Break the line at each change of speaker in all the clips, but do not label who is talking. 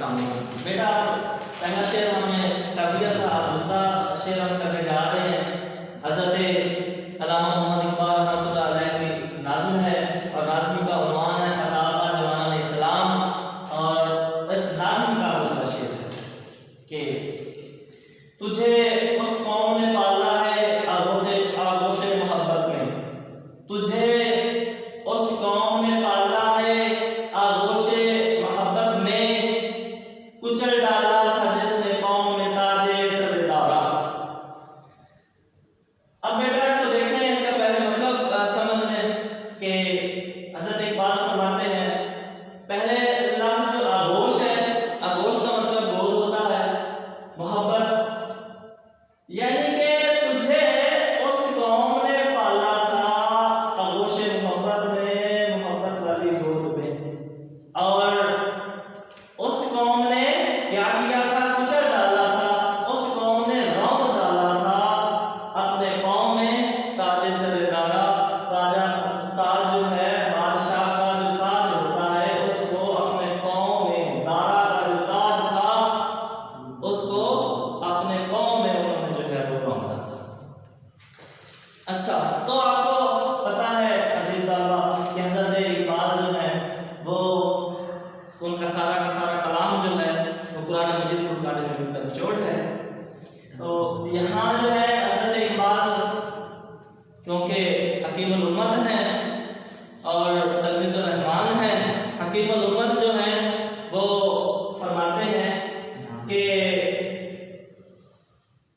علیکم بیٹا، پہلا شعر ہم نے کر دیا تھا، دوسرا شعر ہم کرنے جا رہے ہیں۔ حضرت علامہ محمد اقبال رحمۃ اللہ علیہ کی ناظم ہے، اور ناظم کا عنوان ہے خطاب جوانان اسلام، اور اس ناظم کا دوسرا شعر ہے کہ تجھے اس قوم نے پالا ہے آغوش محبت میں، تجھے اس قوم نے پالا ہے آغوش محبت میں، کچل ڈالا تھا جس نے قوم میں تاج سر دارا۔ اب بیٹا اس کو دیکھیں، اس کا پہلے مطلب سمجھ لیں کہ حضرت اقبال فرماتے ہیں پہلے لفظ جو آغوش ہے، آغوش کا مطلب گود ہوتا ہے، محبت، یعنی کہ تجھے اس قوم نے پالا تھا آغوش محبت میں، محبت والی گود میں، اور اس قوم نے کیا کیا تھا؟ کچل ڈالا تھا، اس قوم نے روند ڈالا تھا اپنے قوم میں تاج سر دارا۔ تاج جو ہے بادشاہ کا جو تاج ہوتا ہے، اس کو اپنے قوم میں، دارا کا جو تاج تھا اس کو اپنے قوم میں انہوں نے جو ہے وہ روندا تھا۔ اچھا، تو آپ کو پتا ہے عزیز طلبہ کہ حضرت اقبال جو ہے وہ ان کا سارا کلام جو ہے وہ قرآن مجید کو کاٹنے کا نچوڑ ہے۔ تو یہاں جو ہے حضرت اقبال کیونکہ حکیم الامت ہیں اور تلمیذ الرحمان ہیں، حکیم الامت جو ہیں وہ فرماتے ہیں کہ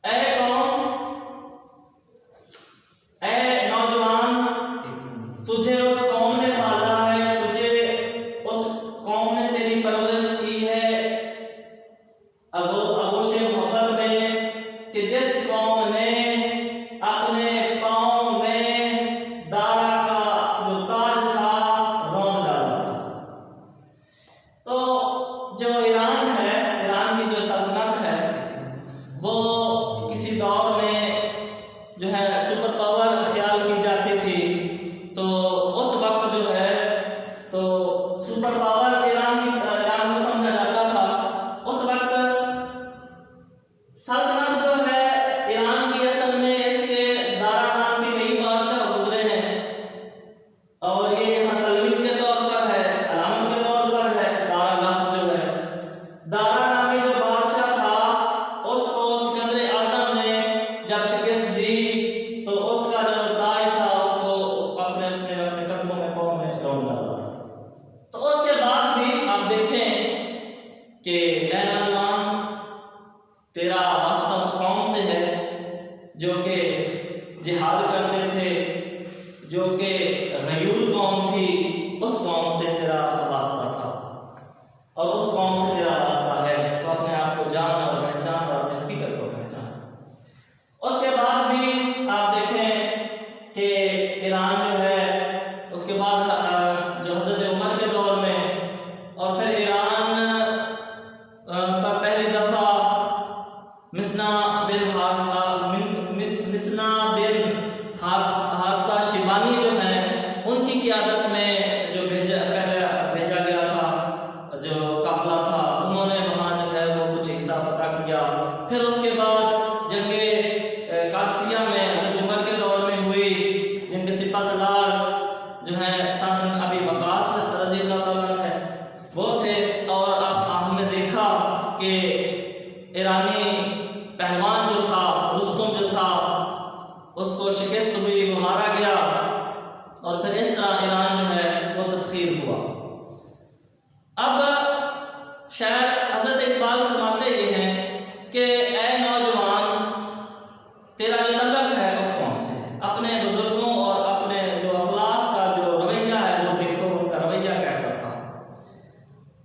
اے قوم، اے نوجوان، تجھے اس قوم نے پالا ہے، تجھے اس قوم نے تیری پرورش کی ہے آغوش محبت میں، کہ جس قوم نے اپنے قوم میں دارا کا جو تاج تھا روند ڈالا تھا۔ تو جو ایران ہے، ایران کی جو سلطنت ہے، وہ کسی دور میں جو ہے سپر پاور خیال کی جاتی تھی، تو اس وقت جو ہے تو سپر پاور ایران کو سمجھا جاتا تھا۔ اس وقت سلطنت جو ہے ایران کی اصل میں اس کے دارا نام کے کئی بادشاہ گزرے ہیں، اور یہ یہاں تلمیذ کے طور پر ہے، علامت کے طور پر ہے۔ دارا لفظ جو ہے، دارا نامی جو بادشاہ تھا اس کو سکندر اعظم نے جب شکست دی تو اس کا جو تاج تھا اس کو اپنے قدموں میں، پاؤں میں روندا ڈالا۔ تو اس کے بعد بھی آپ دیکھیں کہ اے نوجوان، تیرا واسطہ اس قوم سے ہے جو کہ جہاد کرتے تھے، جو کہ غیور قوم تھی، اس قوم سے تیرا واسطہ تھا اور اس قوم سے تیرا واسطہ ہے، تو اپنے آپ کو جان اور پہچان اور اپنی حقیقت کو پہچان۔ اس کے بعد بھی آپ دیکھیں کہ ایران جو ہے اس کے بعد جو حضرت عمر کے دور میں، اور پھر ایران پر پہلی دفعہ مسنا بن حارثہ شیبانی جو ہیں، ان کی قیادت میں جو پہلے بھیجا گیا تھا جو قافلہ تھا، انہوں نے وہاں جو ہے وہ کچھ حصہ فتح کیا۔ پھر اس کے بعد جنگ قادسیہ میں حضرت عمر کے دور میں ہوئی، جن کے سپہ سالار جو ہیں سعد بن ابی وقاص رضی اللہ تعالیٰ عنہ ہے وہ تھے، اور اب ہم نے دیکھا کہ ایرانی پہلوان جو تھا، رستم جو تھا، اس کو شکست ہوئی، وہ مارا گیا، اور پھر اس طرح ایران جو ہے وہ تسخیر ہوا۔ اب شاعر حضرت اقبال فرماتے یہ ہیں کہ اے نوجوان، تیرا جو تعلق ہے اس قوم سے، اپنے بزرگوں اور اپنے جو افلاس کا جو رویہ ہے وہ دیکھو، ان کا رویہ کیسا تھا،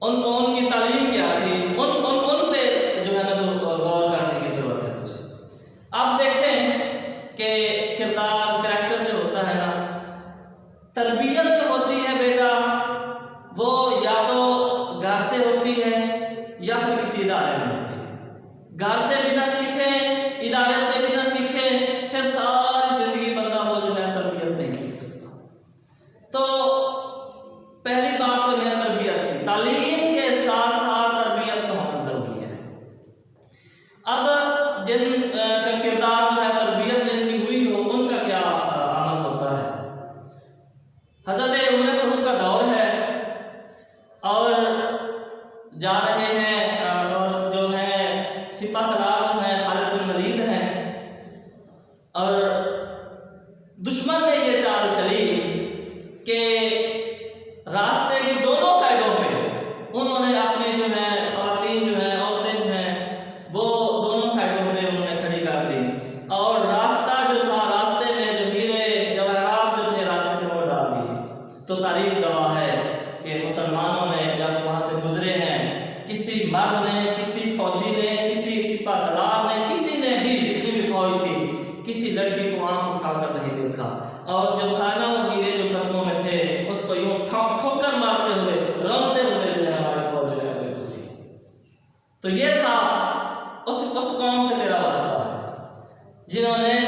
ان کی تعلیم کیا تھی، ان پہ جو ہے نا غور کرنے کی ضرورت ہے تجھے۔ آپ دیکھیں کہ کریکٹر جو ہوتا ہے نا، تربیت جو ہوتی ہے بیٹا، وہ یا تو گھر سے ہوتی ہے یا پھر کسی ادارے میں ہوتی ہے۔ گھر سے بھی نہ سیکھیں، ادارے سے بھی نہ سیکھیں، پھر ساری زندگی بندہ وہ جو ہے تربیت نہیں سیکھ سکتا۔ تو پہلی بات تو ہے تربیت کی، تعلیم کے ساتھ ساتھ تربیت کا جا رہے ہیں اور جو ہے سپہ سالار جو ہے خالد بن ولید ہیں، اور دشمن نے یہ چال چلی کہ راستے کی دونوں سائڈوں پہ انہوں نے اپنے جو ہے خواتین جو ہیں، عورتیں جو ہیں، وہ دونوں سائڈوں پہ انہوں نے کھڑی کر دی، اور راستہ جو تھا، راستے میں جو ہیرے جواہرات جو تھے راستے میں وہ ڈال دیے۔ تو تاریخ گواہ ہے کہ مسلمانوں نے جب وہاں سے گزرے ہیں، کسی مرد نے، کسی فوجی نے، کسی سپہ سالار نے، کسی نے بھی، جتنی بھی فوج تھی، کسی لڑکی کو آنکھ اٹھا کر نہیں دیکھا، اور جو تھا نا وہ ہیرے جو قدموں میں تھے اس کو یوں ٹھوکر مارتے ہوئے، روتے ہوئے جو ہے ہماری فوج جو ہے آگے گزری۔ تو یہ تھا اس قوم سے میرا واسطہ ہے جنہوں نے